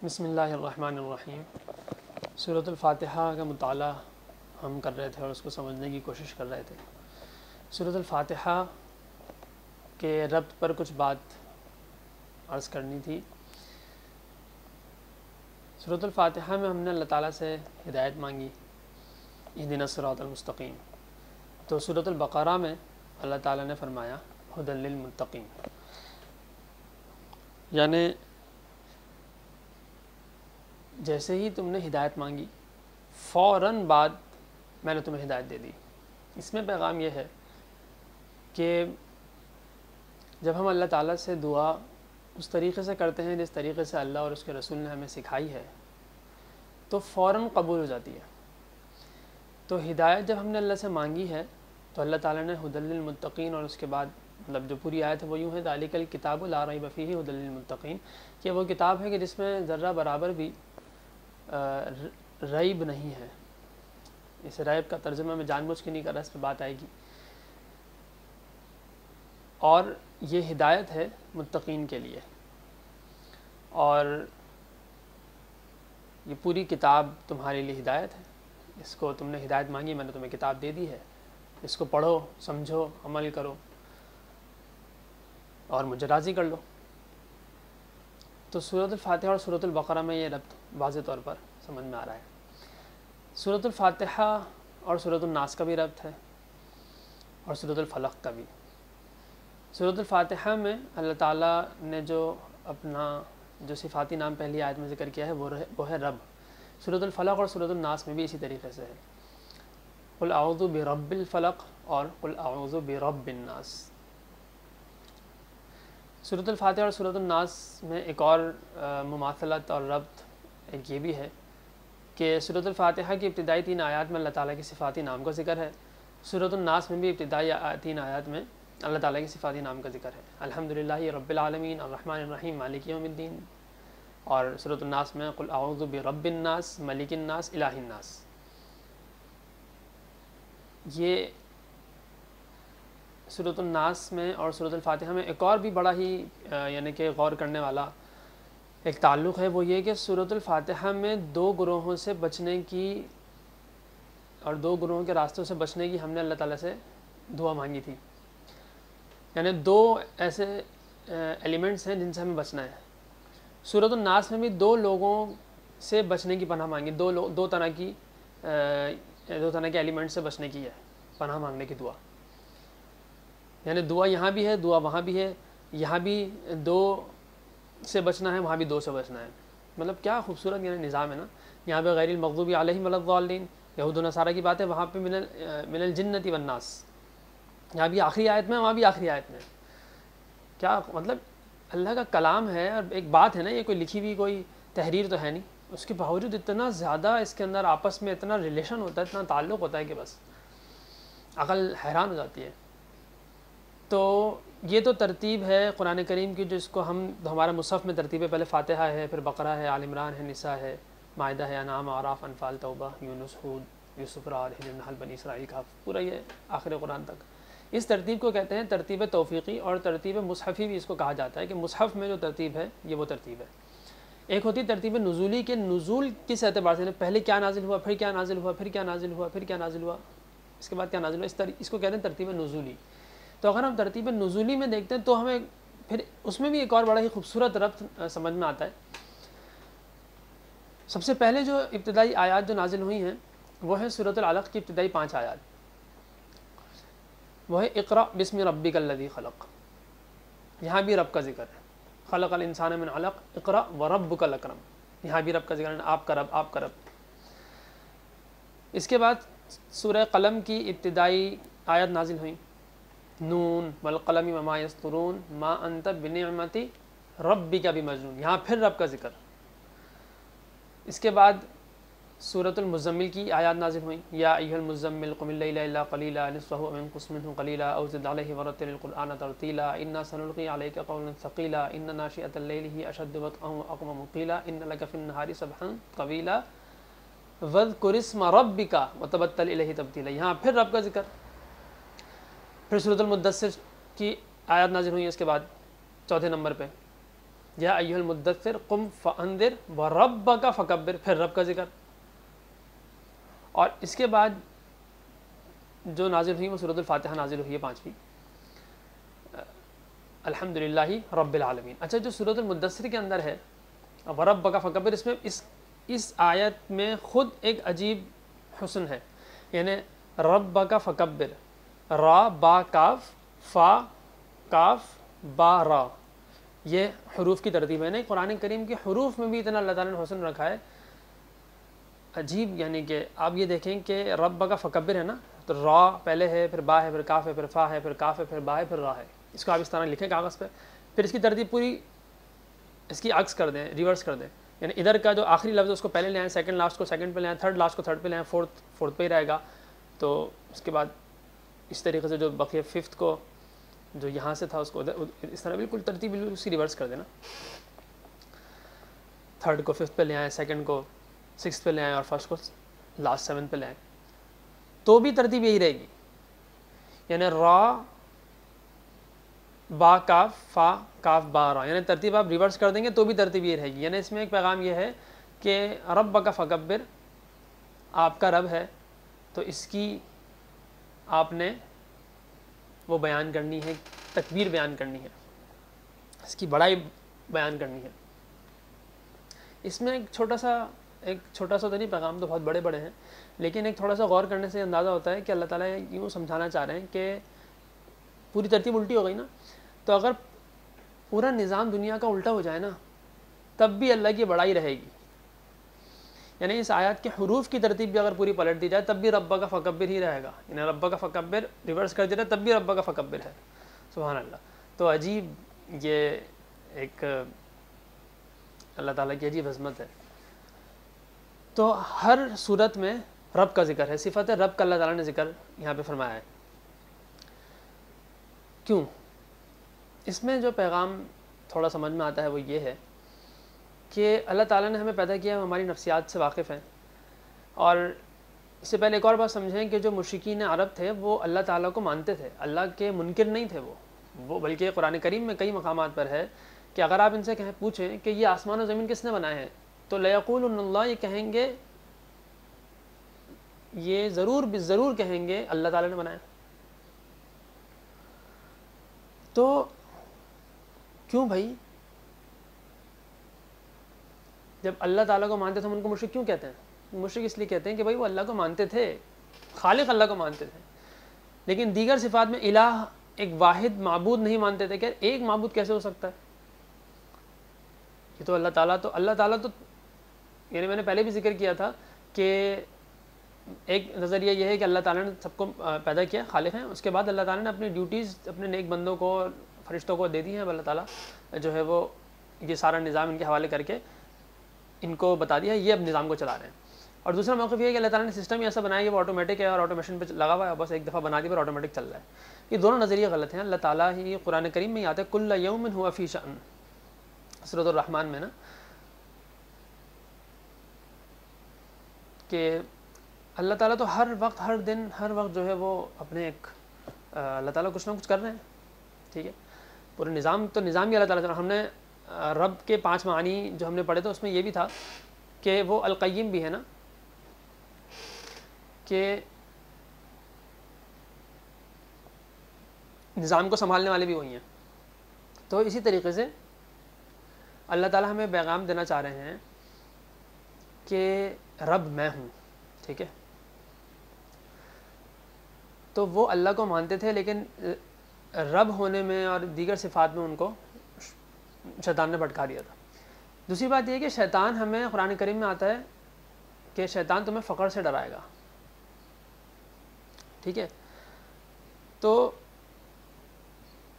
بسم اللہ الرحمن الرحیم۔ سورۃ الفاتحہ کا مطالعہ ہم کر رہے تھے اور اس کو سمجھنے کی کوشش کر رہے تھے۔ سورۃ الفاتحہ کے ربط پر کچھ بات عرض کرنی تھی۔ سورۃ الفاتحہ میں ہم نے اللہ تعالیٰ سے ہدایت مانگی، اہدنا الصراط المستقیم۔ تو سورۃ البقرہ میں اللہ تعالیٰ نے فرمایا ھدی للمتقین، یعنی جیسے ہی تم نے ہدایت مانگی فوراً بعد میں نے تمہیں ہدایت دے دی۔ اس میں پیغام یہ ہے کہ جب ہم اللہ تعالیٰ سے دعا اس طریقے سے کرتے ہیں جس طریقے سے اللہ اور اس کے رسول نے ہمیں سکھائی ہے تو فوراً قبول ہو جاتی ہے۔ تو ہدایت جب ہم نے اللہ سے مانگی ہے تو اللہ تعالیٰ نے ھدی للمتقین، اور اس کے بعد مطلب جو پوری آیت ہے وہ یوں ہے ذالک الکتاب لا ریب فیہ ھدی للمتقین، کہ وہ کتاب ہے کہ جس میں ذرہ برابر بھی ریب نہیں ہے۔ اس ریب کا ترجمہ میں جان بوجھ کے نہیں کر رہا، اس پہ بات آئے گی۔ اور یہ ہدایت ہے متقین کے لیے، اور یہ پوری کتاب تمہارے لیے ہدایت ہے۔ اس کو تم نے ہدایت مانگی، میں نے تمہیں کتاب دے دی ہے، اس کو پڑھو، سمجھو، عمل کرو اور مجھے راضی کر لو۔ تو سورۃ الفاتحہ اور سورۃ البقرہ میں یہ ربط واضح طور پر سمجھ میں آ رہا ہے۔ سورۃ الفاتحہ اور سورۃ الناس کا بھی ربط ہے، اور سورۃ الفلق کا بھی۔ سورۃ الفاتحہ میں اللہ تعالیٰ نے جو اپنا صفاتی نام پہلی آیت میں ذکر کیا ہے وہ ہے رب۔ سورۃ الفلق اور سورۃ الناس میں بھی اسی طریقے سے ہے، قل اعوذ برب الفلق اور قل اعوذ برب الناس۔ سورۃ الفاتحہ اور سورۃ الناس میں ایک اور مماثلت اور ربط ایک یہ بھی ہے کہ سورۃ الفاتحہ کی ابتدائی 3 آیات میں اللہ تعالیٰ کی صفاتی نام کا ذکر ہے، سورۃ الناس میں بھی ابتدائی 3 آیات میں اللہ تعالیٰ کی صفاتی نام کا ذکر ہے، الحمدللہ رب العالمین الرحمن الرحیم مالک یوم الدین، اور سورۃ الناس میں قل اعوذ برب الناس ملک الناس الہ الناس۔ یہ سورۃ الناس میں اور سورۃ الفاتحہ میں ایک اور بھی بڑا ہی یعنی کہ غور کرنے والا ایک تعلق ہے، وہ یہ کہ سورۃ الفاتحہ میں 2 گروہوں سے بچنے کی اور 2 گروہوں کے راستوں سے بچنے کی ہم نے اللہ تعالیٰ سے دعا مانگی تھی، یعنی 2 ایسے ایلیمنٹس ہیں جن سے ہمیں بچنا ہے۔ سورۃ الناس میں بھی 2 لوگوں سے بچنے کی پناہ مانگی، دو طرح کے ایلیمنٹ سے بچنے کی ہے پناہ مانگنے کی دعا، یعنی دعا یہاں بھی ہے، دعا وہاں بھی ہے، یہاں بھی 2 سے بچنا ہے، وہاں بھی 2 سے بچنا ہے۔ مطلب کیا خوبصورت یعنی نظام ہے نا۔ یہاں پہ غیر المغضوب علیہم ولا الضالین یہود و نصارہ کی بات ہے، وہاں پہ من الجنۃ والناس، یہاں بھی آخری آیت میں، وہاں بھی آخری آیت میں۔ کیا مطلب اللہ کا کلام ہے، اور ایک بات ہے نا، یہ کوئی لکھی ہوئی کوئی تحریر تو ہے نہیں، اس کے باوجود اتنا زیادہ اس کے اندر آپس میں اتنا ریلیشن ہوتا ہے، اتنا تعلق ہوتا ہے کہ بس عقل حیران ہو جاتی ہے۔ تو یہ تو ترتیب ہے قرآن کریم کی، جو اس کو ہمارا مصحف میں ترتیب ہے، پہلے فاتحہ ہے، پھر بقرہ ہے، آل عمران ہے، نساء ہے، مائدہ ہے، انعام، اعراف، انفال، توبہ، یونس، ہود، یوسف، رعد، حجر، نحل، بنی اسرائیل، کہف، پورا یہ آخر قرآن تک۔ اس ترتیب کو کہتے ہیں ترتیب توفیقی، اور ترتیب مصحفی بھی اس کو کہا جاتا ہے، کہ مصحف میں جو ترتیب ہے یہ وہ ترتیب ہے۔ ایک ہوتی ہے ترتیب نزولی، کے نزول کس اعتبار سے، پہلے کیا نازل ہوا، پھر کیا نازل ہوا، پھر کیا نازل ہوا، پھر کیا نازل ہوا، اس کے بعد کیا نازل ہوا، اس کو کہتے ہیں ترتیب نزولی۔ تو اگر ہم ترتیب نزولی میں دیکھتے ہیں تو ہمیں پھر اس میں بھی ایک اور بڑا ہی خوبصورت ربط سمجھ میں آتا ہے۔ سب سے پہلے جو ابتدائی آیات جو نازل ہوئی ہیں وہ ہے سورۃ العلق کی ابتدائی 5 آیات، وہ ہے اقرأ بسم ربک الذی خلق۔ یہاں بھی رب کا ذکر ہے، خلق الانسان من علق اقرأ وربک الاکرم، یہاں بھی رب کا ذکر ہے، آپ کا رب، آپ کا رب۔ اس کے بعد سورہ قلم کی ابتدائی آیات نازل ہوئیں، نون والقلم وما یسطرون ما انت بنعمت ربک بمجنون، یہاں پھر رب کا ذکر۔ اس کے بعد سورۃ المزمل کی آیات نازل ہوئیں، یا ایھا المزمل قم اللیل الا قلیلا نصفہ او انقص منہ قلیلا او زد علیہ ورتل القرآن ترتیلا انا سنلقی علیک قولا ثقیلا ان ناشئۃ اللیل ہی اشد وطئا واقوم قیلا ان لک فی النہار سبحا طویلا واذکر اسم ربک وتبتل الیہ تبتیلا، یہاں پھر رب کا ذکر۔ پھر سورۃ المدثر کی آیات نازل ہوئی اس کے بعد 4 نمبر پہ، یا ایھا المدثر قم فانذر وربک فکبر، پھر رب کا ذکر. اور اس کے بعد جو نازل ہوئی وہ سورۃ الفاتحہ نازل ہوئی ہے 5ویں، الحمدللہ رب العالمین. اچھا جو سورۃ المدثر کے اندر ہے وربک فکبر، اس میں اس آیت میں خود ایک عجیب حسن ہے. یعنی ربک فکبر، را با کاف، فا کاف با را، یہ حروف کی ترتیب ہے. نہیں قرآن کریم کے حروف میں بھی اتنا اللہ تعالیٰ نے حسن رکھا ہے عجیب. یعنی کہ آپ یہ دیکھیں کہ رب کا فکبر ہے نا، تو را پہلے ہے، پھر با ہے، پھر کاف ہے، پھر فا ہے، پھر کاف ہے، پھر با ہے، پھر را ہے. اس کو آپ اس طرح لکھیں کاغذ پہ، پھر اس کی ترتیب پوری اس کی عکس کر دیں، ریورس کر دیں. یعنی ادھر کا جو آخری لفظ ہے اس کو پہلے لے آئیں، سیکنڈ لاسٹ کو سیکنڈ پہ لے آئیں، تھرڈ لاسٹ کو تھرڈ پہ لے آئیں، فورتھ پہ ہی رہے گا. تو اس کے بعد اس طریقے سے جو بقیہ ففتھ کو جو یہاں سے تھا اس کو اس طرح بالکل ترتیب بالکل اس کی ریورس کر دینا. تھرڈ کو ففتھ پہ لے آئیں، سیکنڈ کو سکس پہ لے آئیں، اور فرسٹ کو لاسٹ 7 پہ لے آئیں، تو بھی ترتیب یہی رہے گی. یعنی را با کاف، فا کاف با را، یعنی ترتیب آپ ریورس کر دیں گے تو بھی ترتیب یہ رہے گی. یعنی اس میں ایک پیغام یہ ہے کہ رب کا فکبر، آپ کا رب ہے تو اس کی آپ نے وہ بیان کرنی ہے، تکبیر بیان کرنی ہے، اس کی بڑائی بیان کرنی ہے. اس میں ایک چھوٹا سا تو نہیں، پیغام تو بہت بڑے بڑے ہیں، لیکن ایک تھوڑا سا غور کرنے سے اندازہ ہوتا ہے کہ اللہ تعالیٰ یوں سمجھانا چاہ رہے ہیں کہ پوری ترتیب الٹی ہو گئی نا، تو اگر پورا نظام دنیا کا الٹا ہو جائے نا تب بھی اللہ کی بڑائی رہے گی. یعنی اس آیات کے حروف کی ترتیب بھی اگر پوری پلٹ دی جائے تب بھی رب کا فکبر ہی رہے گا. یعنی رب کا فکبر ریورس کر دیا جائے تب بھی رب کا فکبر ہے. سبحان اللہ. تو عجیب یہ ایک اللہ تعالیٰ کی عجیب عظمت ہے. تو ہر صورت میں رب کا ذکر ہے، صفت رب کا اللہ تعالیٰ نے ذکر یہاں پہ فرمایا ہے. کیوں؟ اس میں جو پیغام تھوڑا سمجھ میں آتا ہے وہ یہ ہے کہ اللہ تعالیٰ نے ہمیں پیدا کیا، ہم ہماری نفسیات سے واقف ہیں. اور اس سے پہلے ایک اور بات سمجھیں کہ جو مشرکین عرب تھے وہ اللہ تعالیٰ کو مانتے تھے، اللہ کے منکر نہیں تھے وہ بلکہ قرآن کریم میں کئی مقامات پر ہے کہ اگر آپ ان سے پوچھیں کہ یہ آسمان و زمین کس نے بنائے ہیں تو لیقولن اللہ، یہ کہیں گے، یہ ضرور کہیں گے اللہ تعالیٰ نے بنایا. تو کیوں بھائی؟ جب اللہ تعالیٰ کو مانتے تھے ہم ان کو مشرک کیوں کہتے ہیں؟ مشرک اس لیے کہتے ہیں کہ بھائی وہ اللہ کو مانتے تھے، خالق اللہ کو مانتے تھے، لیکن دیگر صفات میں الہ ایک واحد معبود نہیں مانتے تھے. کہ ایک معبود کیسے ہو سکتا ہے؟ یہ تو اللہ تعالیٰ تو یعنی میں نے پہلے بھی ذکر کیا تھا کہ ایک نظریہ یہ ہے کہ اللہ تعالیٰ نے سب کو پیدا کیا، خالق ہیں. اس کے بعد اللہ تعالیٰ نے اپنی ڈیوٹیز اپنے نیک بندوں کو، فرشتوں کو دے دی ہیں. اللہ تعالیٰ جو ہے وہ یہ سارا نظام ان کے حوالے کر کے ان کو بتا دیا ہے، یہ اب نظام کو چلا رہے ہیں. اور دوسرا موقف یہ ہے کہ اللہ تعالیٰ نے سسٹم ایسا بنایا کہ وہ آٹومیٹک ہے اور آٹومیشن پہ لگا ہوا ہے، بس ایک دفعہ بنا دی پر آٹومیٹک چل رہا ہے. یہ دونوں نظریے غلط ہیں. اللہ تعالیٰ ہی قرآن کریم میں آتا ہے کل یوم ہوا فی شأن، سورۃ الرحمن میں نا، کہ اللہ تعالیٰ تو ہر وقت ہر دن ہر وقت جو ہے وہ اپنے ایک اللہ تعالیٰ کچھ نہ کچھ کر رہے ہیں. ٹھیک ہے، پورے نظام تو نظام ہی اللہ تعالیٰ. ہم نے رب کے 5 معانی جو ہم نے پڑھے تھے اس میں یہ بھی تھا کہ وہ القیم بھی ہے نا، کہ نظام کو سنبھالنے والے بھی وہی ہیں. تو اسی طریقے سے اللہ تعالیٰ ہمیں پیغام دینا چاہ رہے ہیں کہ رب میں ہوں. ٹھیک ہے، تو وہ اللہ کو مانتے تھے لیکن رب ہونے میں اور دیگر صفات میں ان کو شیطان نے بھٹکا دیا تھا. دوسری بات یہ ہے کہ شیطان ہمیں قرآن کریم میں آتا ہے کہ شیطان تمہیں فقر سے ڈرائے گا. ٹھیک ہے، تو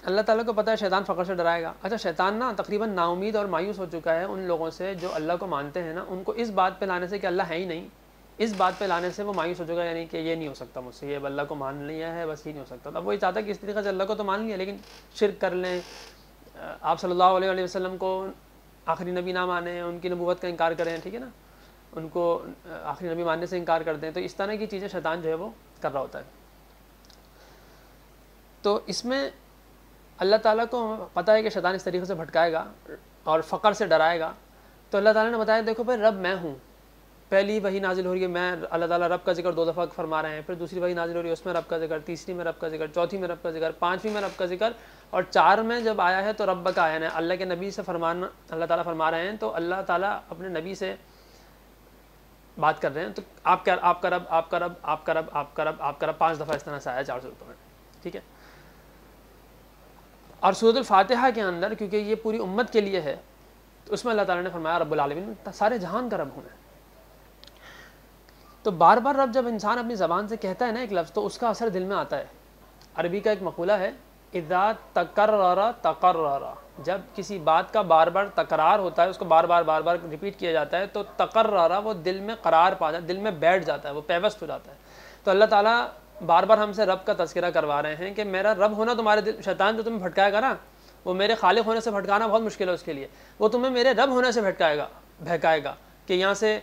اللہ تعالیٰ کو پتہ ہے شیطان فقر سے ڈرائے گا. اچھا شیطان نا تقریباً نا امید اور مایوس ہو چکا ہے ان لوگوں سے جو اللہ کو مانتے ہیں نا، ان کو اس بات پہ لانے سے کہ اللہ ہے ہی نہیں، اس بات پہ لانے سے وہ مایوس ہو چکا ہے. یعنی کہ یہ نہیں ہو سکتا مجھ سے، یہ اللہ کو مان لیا ہے بس یہ نہیں ہو سکتا. اب وہی چاہتا ہے کہ اس طریقے سے اللہ کو تو مان لیا لیکن شرک کر لیں، آپ صلی اللہ علیہ وسلم کو آخری نبی نہ مانیں، ان کی نبوت کا انکار کریں. ٹھیک ہے نا، ان کو آخری نبی ماننے سے انکار کر دیں. تو اس طرح کی چیزیں شیطان جو ہے وہ کر رہا ہوتا ہے. تو اس میں اللہ تعالیٰ کو پتہ ہے کہ شیطان اس طریقے سے بھٹکائے گا. اور فقر سے ڈرائے گا، تو اللہ تعالیٰ نے بتایا دیکھو بھائی رب میں ہوں. پہلی وحی نازل ہو رہی ہے، میں اللہ تعالیٰ رب کا ذکر 2 دفعہ فرما رہے ہیں، پھر دوسری وحی نازل ہو رہی ہے اس میں رب کا ذکر، تیسری میں رب کا ذکر، چوتھی میں رب کا ذکر، پانچویں میں رب کا ذکر، اور 4 میں جب آیا ہے تو رب کا آیا ہے. اللہ کے نبی سے فرمانا اللہ تعالیٰ فرما رہے ہیں، تو اللہ تعالیٰ اپنے نبی سے بات کر رہے ہیں. تو آپ کا رب آپ کا رب آپ کا رب آپ کا رب آپ کا رب آپ کا رب 5 دفعہ اس طرح سے آیا 4 صورتوں میں. ٹھیک ہے. اور سورۃ الفاتحہ کے اندر کیونکہ یہ پوری امت کے لیے ہے، تو اس میں اللہ تعالیٰ نے فرمایا رب العالمین، سارے جہان کا رب ہوں. تو بار بار رب جب انسان اپنی زبان سے کہتا ہے نا ایک لفظ، تو اس کا اثر دل میں آتا ہے. عربی کا ایک مقولہ ہے اذا تکرر تقرر، جب کسی بات کا بار بار تکرار ہوتا ہے، اس کو بار بار ریپیٹ کیا جاتا ہے، تو تقرر وہ دل میں قرار پا جاتا ہے، دل میں بیٹھ جاتا ہے، وہ پیوست ہو جاتا ہے. تو اللہ تعالیٰ بار بار ہم سے رب کا تذکرہ کروا رہے ہیں کہ میرا رب ہونا تمہارے دل، شیطان جو تمہیں بھٹکائے گا نا، وہ میرے خالق ہونے سے بھٹکانا بہت مشکل ہے اس کے لیے، وہ تمہیں میرے رب ہونے سے بہکائے گا کہ یہاں سے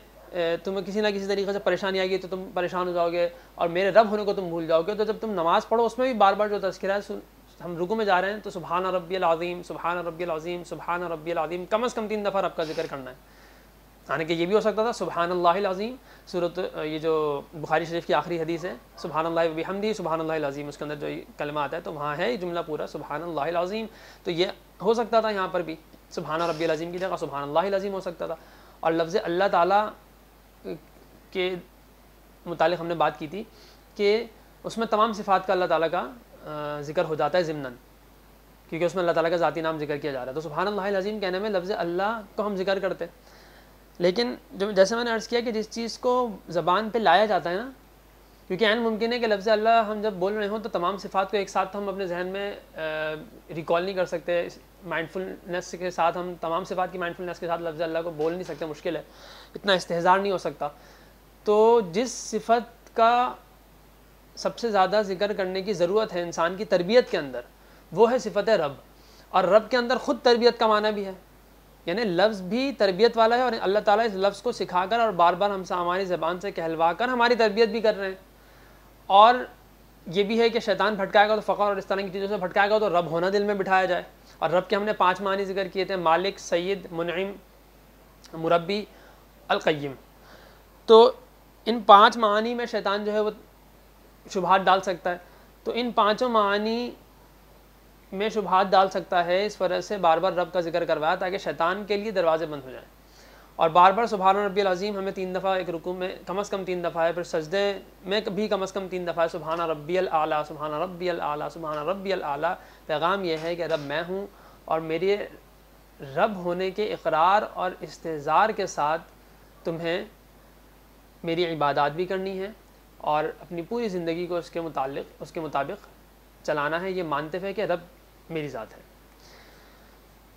تمہیں کسی نہ کسی طریقے سے پریشانی آئے گی تو تم پریشان ہو جاؤ گے اور میرے رب ہونے کو تم بھول جاؤ گے. تو جب تم نماز پڑھو اس میں بھی بار بار جو تذکرہ ہے، ہم رکوع میں جا رہے ہیں تو سبحان ربی العظیم سبحان ربی العظیم سبحان ربی العظیم کم از کم 3 دفعہ رب کا ذکر کرنا ہے. یعنی کہ یہ بھی ہو سکتا تھا سبحان اللہ العظیم، یہ جو بخاری شریف کی آخری حدیث ہے سبحان اللہ وبحمدہ سبحان اللہ العظیم، اس کے اندر جو کلمہ آتا ہے تو وہاں ہے یہ جملہ پورا سبحان اللہ العظیم. تو یہ ہو سکتا تھا یہاں پر بھی سبحان ربی العظیم کی جگہ سبحان اللہ العظیم ہو سکتا تھا. اور لفظ اللہ تعالیٰ کے متعلق ہم نے بات کی تھی کہ اس میں تمام صفات کا اللہ تعالیٰ کا ذکر ہو جاتا ہے ضمناً، کیونکہ اس میں اللہ تعالیٰ کا ذاتی نام ذکر کیا جا رہا ہے. تو سبحان اللہ العظیم کہنے میں لفظ اللہ کو ہم ذکر کرتے، لیکن جیسے میں نے عرض کیا کہ جس چیز کو زبان پہ لایا جاتا ہے نا، کیونکہ عین ممکن ہے کہ لفظ اللہ ہم جب بول رہے ہوں تو تمام صفات کو ایک ساتھ ہم اپنے ذہن میں ریکال نہیں کر سکتے. مائنڈفلنس کے ساتھ ہم تمام صفات کی مائنڈفلنس کے ساتھ لفظ اللہ کو بول نہیں سکتے، مشکل ہے، اتنا استحضار نہیں ہو سکتا. تو جس صفت کا سب سے زیادہ ذکر کرنے کی ضرورت ہے انسان کی تربیت کے اندر، وہ ہے صفت رب. اور رب کے اندر خود تربیت کا معنی بھی ہے، یعنی لفظ بھی تربیت والا ہے، اور اللہ تعالیٰ اس لفظ کو سکھا کر اور بار بار ہم سے ہماری زبان سے کہلوا کر ہماری تربیت بھی کر رہے ہیں. اور یہ بھی ہے کہ شیطان بھٹکائے گا تو فقر اور اس طرح کی چیزوں سے بھٹکائے گا تو رب ہونا دل میں بٹھایا جائے. اور رب کے ہم نے 5 معنی ذکر کیے تھے، مالک، سید، منعم، مربی، القیم. تو ان 5 معانی میں شیطان جو ہے وہ شبہات ڈال سکتا ہے. تو ان 5 معانی میں شبہات ڈال سکتا ہے، اس وجہ سے بار بار رب کا ذکر کروایا تاکہ شیطان کے لیے دروازے بند ہو جائیں. اور بار بار سبحان ربی العظیم ہمیں 3 دفعہ ایک رکوع میں کم از کم 3 دفعہ ہے، پھر سجدے میں بھی کم از کم 3 دفعہ ہے سبحان ربی الاعلیٰ سبحان ربی الاعلیٰ سبحان ربی الاعلیٰ. پیغام یہ ہے کہ رب میں ہوں، اور میرے رب ہونے کے اقرار اور استحضار کے ساتھ تمہیں میری عبادات بھی کرنی ہے اور اپنی پوری زندگی کو اس کے مطابق چلانا ہے، یہ مانتے ہوئے کہ رب میری ذات ہے.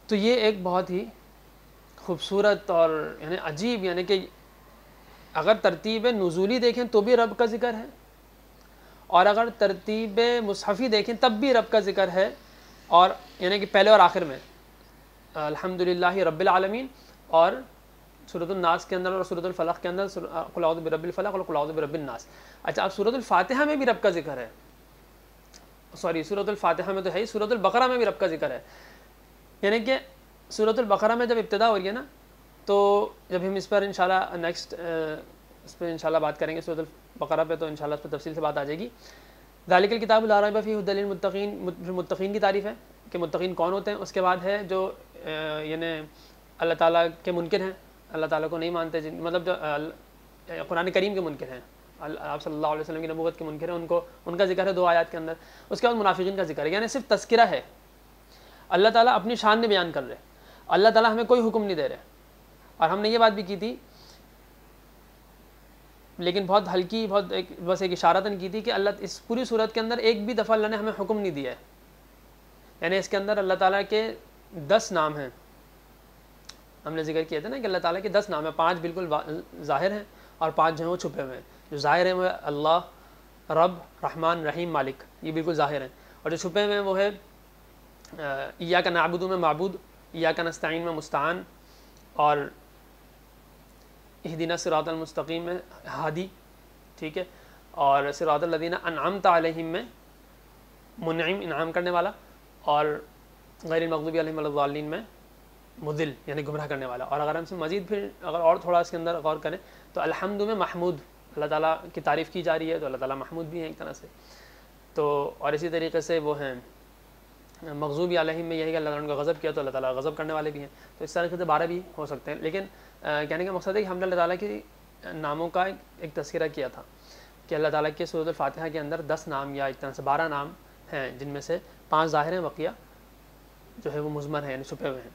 تو یہ ایک بہت ہی خوبصورت اور یعنی عجیب، یعنی کہ اگر ترتیب نزولی دیکھیں تو بھی رب کا ذکر ہے، اور اگر ترتیب مصحفی دیکھیں تب بھی رب کا ذکر ہے. اور یعنی کہ پہلے اور آخر میں الحمدللہ رب العالمین، اور سورۃ الناس کے اندر اور سورۃ الفلق کے اندر قل اعوذ برب الفلق اور قل اعوذ برب الناس. اچھا، اب سورۃ الفاتحہ میں بھی رب کا ذکر ہے، سورۃ الفاتحہ میں تو ہے ہی، سورۃ البقرہ میں بھی رب کا ذکر ہے. یعنی کہ سورۃ البقرہ میں جب ابتدا ہو رہی ہے نا، تو جب ہم اس پر انشاءاللہ نیکسٹ اس پہ انشاءاللہ بات کریں گے سورۃ البقرہ پہ، تو انشاءاللہ اس پہ تفصیل سے بات آ جائے گی. ذالک الکتاب لا ریب فیہ ھدی للمتقین، متقین کی تعریف ہے کہ متقین کون ہوتے ہیں. اس کے بعد ہے جو یعنی اللہ تعالیٰ کے منکر ہیں، اللہ تعالیٰ کو نہیں مانتے، مطلب جو قرآن کریم کے منکر ہیں، آپ صلی اللہ علیہ وسلم کی نبوت کے منکر ہیں، ان کا ذکر ہے 2 آیات کے اندر. اس کے بعد منافقین کا ذکر ہے، یعنی صرف تذکرہ ہے. اللہ تعالیٰ اپنی شان نہیں بیان کر رہے، اللہ تعالیٰ ہمیں کوئی حکم نہیں دے رہے. اور ہم نے یہ بات بھی کی تھی، لیکن بہت ہلکی، بس ایک اشارتاً کی تھی کہ اللہ اس پوری صورت کے اندر ایک بھی دفعہ اللہ نے ہمیں حکم نہیں دیا ہے. یعنی اس کے اندر اللہ تعالیٰ کے 10 نام ہیں، ہم نے ذکر کیا تھا نا کہ اللہ تعالیٰ کے 10 نام ہیں، 5 بالکل ظاہر ہیں اور 5 جو ہیں وہ چھپے ہوئے ہیں. جو ظاہر ہیں وہ اللہ، رب، رحمان، رحیم، مالک، یہ بالکل ظاہر ہیں. اور جو چھپے ہوئے ہیں وہ ہے ایاک نعبد میں معبود، ایاک نستعین میں مستعان، اور اہدنا الصراط المستقیم میں ہادی، ٹھیک ہے، اور صراط الذین انعمت علیہم میں منعم، انعام کرنے والا، اور غیر المغضوب علیہم ولا الضالین میں مضل یعنی گمراہ کرنے والا. اور اگر ہم سے مزید پھر اگر اور تھوڑا اس کے اندر غور کریں تو الحمد میں محمود اللہ تعالیٰ کی تعریف کی جا رہی ہے, تو اللہ تعالیٰ محمود بھی ہیں ایک طرح سے. تو اور اسی طریقے سے وہ ہیں مغضوب علیہم میں یہی کہ اللہ تعالیٰ نے غضب کیا تو اللہ تعالیٰ غضب کرنے والے بھی ہیں. تو اس طریقے سے 12 بھی ہو سکتے ہیں. لیکن کہنے کا مقصد ہے کہ ہم نے اللہ تعالیٰ کی ناموں کا ایک تذکرہ کیا تھا کہ اللہ تعالیٰ کے سورۃ الفاتحہ کے اندر 10 نام یا ایک طرح سے 12 نام ہیں, جن میں سے 5 ظاہر ہیں, بقیہ جو ہے وہ مضمر ہیں یعنی چھپے ہوئے ہیں.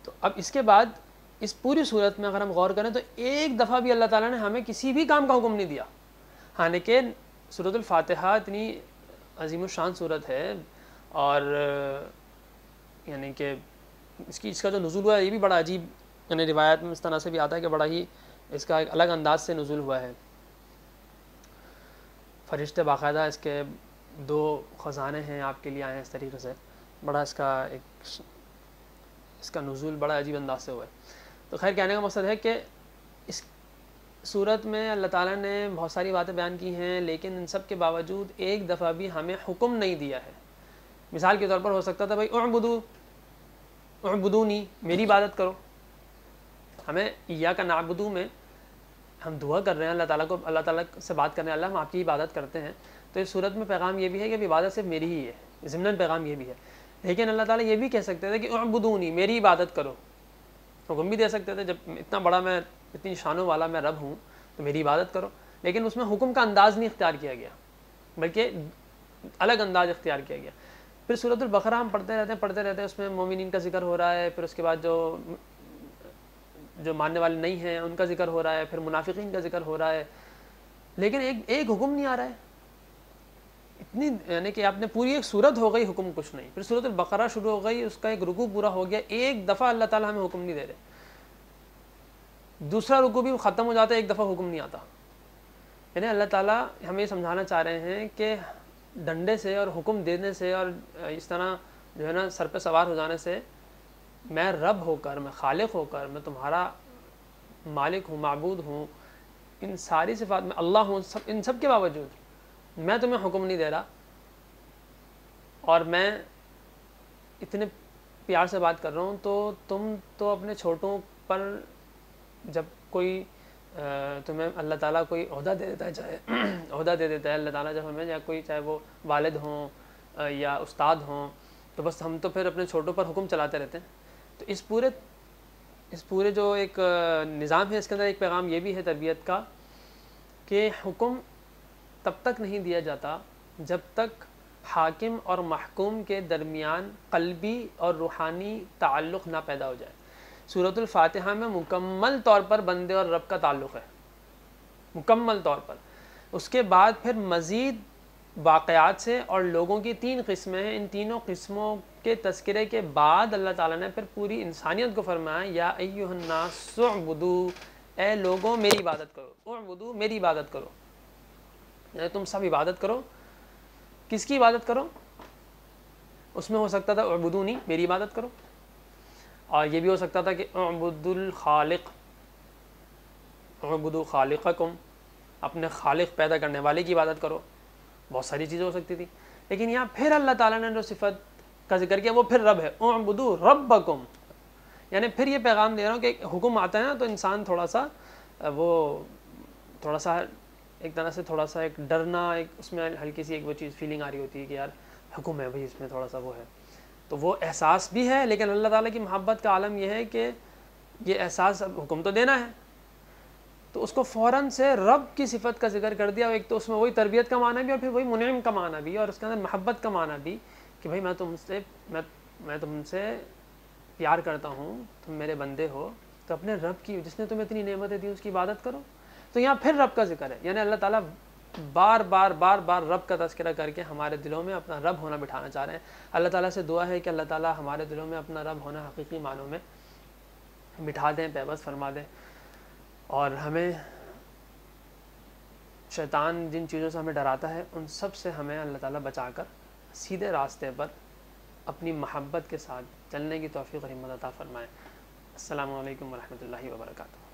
تو اب اس کے بعد اس پوری صورت میں اگر ہم غور کریں تو ایک دفعہ بھی اللہ تعالیٰ نے ہمیں کسی بھی کام کا حکم نہیں دیا. ہاں لیکن سورۃ الفاتحہ اتنی عظیم الشان صورت ہے, اور یعنی کہ اس کا جو نزول ہوا ہے یہ بھی بڑا عجیب, یعنی روایت میں اس طرح سے بھی آتا ہے کہ بڑا ہی اس کا ایک الگ انداز سے نزول ہوا ہے. فرشتے باقاعدہ اس کے 2 خزانے ہیں آپ کے لیے آئے ہیں اس طریقے سے. بڑا اس کا نزول بڑا عجیب انداز سے ہوا ہے. تو خیر کہنے کا مقصد ہے کہ اس صورت میں اللہ تعالیٰ نے بہت ساری باتیں بیان کی ہیں, لیکن ان سب کے باوجود ایک دفعہ بھی ہمیں حکم نہیں دیا ہے. مثال کے طور پر ہو سکتا تھا بھائی اعبدونی میری عبادت کرو. ہمیں ایاک نعبدو میں ہم دعا کر رہے ہیں اللہ تعالیٰ سے بات کرنے, اللہ ہم آپ کی عبادت کرتے ہیں. تو اس صورت میں پیغام یہ بھی ہے کہ عبادت صرف میری ہی ہے, ضمناً پیغام یہ بھی ہے. لیکن اللہ تعالیٰ یہ بھی کہہ سکتے تھے کہ اعبدونی میری عبادت کرو, حکم بھی دے سکتے تھے, جب اتنا بڑا میں اتنی شانوں والا میں رب ہوں تو میری عبادت کرو. لیکن اس میں حکم کا انداز نہیں اختیار کیا گیا, بلکہ الگ انداز اختیار کیا گیا. پھر سورۃ البقرہ ہم پڑھتے رہتے ہیں, اس میں مومنین کا ذکر ہو رہا ہے, پھر اس کے بعد جو ماننے والے نہیں ہیں ان کا ذکر ہو رہا ہے, پھر منافقین کا ذکر ہو رہا ہے, لیکن ایک حکم نہیں آ رہا ہے. اتنی یعنی کہ آپ نے پوری ایک صورت ہو گئی, حکم کچھ نہیں. پھر سورۃ البقرہ شروع ہو گئی, اس کا ایک رکوع پورا ہو گیا, ایک دفعہ اللہ تعالیٰ ہمیں حکم نہیں دے رہے. دوسرا رکوع بھی ختم ہو جاتا ہے, ایک دفعہ حکم نہیں آتا. یعنی اللہ تعالیٰ ہمیں یہ سمجھانا چاہ رہے ہیں کہ ڈنڈے سے اور حکم دینے سے اور اس طرح جو ہے نا سر پہ سوار ہو جانے سے, میں رب ہو کر, میں خالق ہو کر, میں تمہارا مالک ہوں, معبود ہوں, ان ساری صفات میں اللہ ہوں, ان سب کے باوجود میں تمہیں حکم نہیں دے رہا, اور میں اتنے پیار سے بات کر رہا ہوں, تو تم تو اپنے چھوٹوں پر جب کوئی تمہیں اللہ تعالیٰ کوئی عہدہ دے دیتا ہے, چاہے عہدہ دے دیتا ہے اللہ تعالیٰ جب ہمیں, یا کوئی چاہے وہ والد ہوں یا استاد ہوں, تو بس ہم تو پھر اپنے چھوٹوں پر حکم چلاتے رہتے ہیں. تو اس پورے جو ایک نظام ہے, اس کے اندر ایک پیغام یہ بھی ہے تربیت کا کہ حکم تب تک نہیں دیا جاتا جب تک حاکم اور محکوم کے درمیان قلبی اور روحانی تعلق نہ پیدا ہو جائے. سورۃ الفاتحہ میں مکمل طور پر بندے اور رب کا تعلق ہے, مکمل طور پر. اس کے بعد پھر مزید واقعات سے اور لوگوں کی 3 قسمیں ہیں. ان تینوں قسموں کے تذکرے کے بعد اللہ تعالیٰ نے پھر پوری انسانیت کو فرمایا یا ایھا الناس اعبدوا, اے لوگوں میری عبادت کرو. اعبدوا میری عبادت کرو, یعنی تم سب عبادت کرو. کس کی عبادت کرو؟ اس میں ہو سکتا تھا اعبدونی میری عبادت کرو, اور یہ بھی ہو سکتا تھا کہ اعبدوا الخالق, اعبدوا خالقکم, اپنے خالق پیدا کرنے والے کی عبادت کرو. بہت ساری چیزیں ہو سکتی تھی, لیکن یہاں پھر اللہ تعالیٰ نے جو صفت کا ذکر کیا وہ پھر رب ہے. اعبدوا ربکم, یعنی پھر یہ پیغام دے رہا ہوں کہ حکم آتا ہے نا تو انسان تھوڑا سا ایک طرح سے تھوڑا سا ایک ڈرنا, ایک اس میں ہلکی سی ایک وہ چیز فیلنگ آ رہی ہوتی ہے کہ یار حکم ہے بھائی, اس میں تھوڑا سا وہ ہے. تو وہ احساس بھی ہے, لیکن اللہ تعالیٰ کی محبت کا عالم یہ ہے کہ یہ احساس, اب حکم تو دینا ہے, تو اس کو فوراً سے رب کی صفت کا ذکر کر دیا. ایک تو اس میں وہی تربیت کا معنی بھی, اور پھر وہی منعم کا معنی بھی, اور اس کے اندر محبت کا معنی بھی کہ بھائی میں تم سے پیار کرتا ہوں, تم میرے بندے ہو, تو اپنے رب کی جس نے تمہیں اتنی نعمتیں دی اس کی عبادت کرو. تو یہاں پھر رب کا ذکر ہے, یعنی اللہ تعالیٰ بار بار رب کا تذکرہ کر کے ہمارے دلوں میں اپنا رب ہونا بٹھانا چاہ رہے ہیں. اللہ تعالیٰ سے دعا ہے کہ اللہ تعالیٰ ہمارے دلوں میں اپنا رب ہونا حقیقی معنوں میں بٹھا دیں, پیوست فرما دیں, اور ہمیں شیطان جن چیزوں سے ہمیں ڈراتا ہے ان سب سے ہمیں اللہ تعالیٰ بچا کر سیدھے راستے پر اپنی محبت کے ساتھ چلنے کی توفیق اور ہمت عطا فرمائے. السلام علیکم ورحمۃ اللہ وبرکاتہ.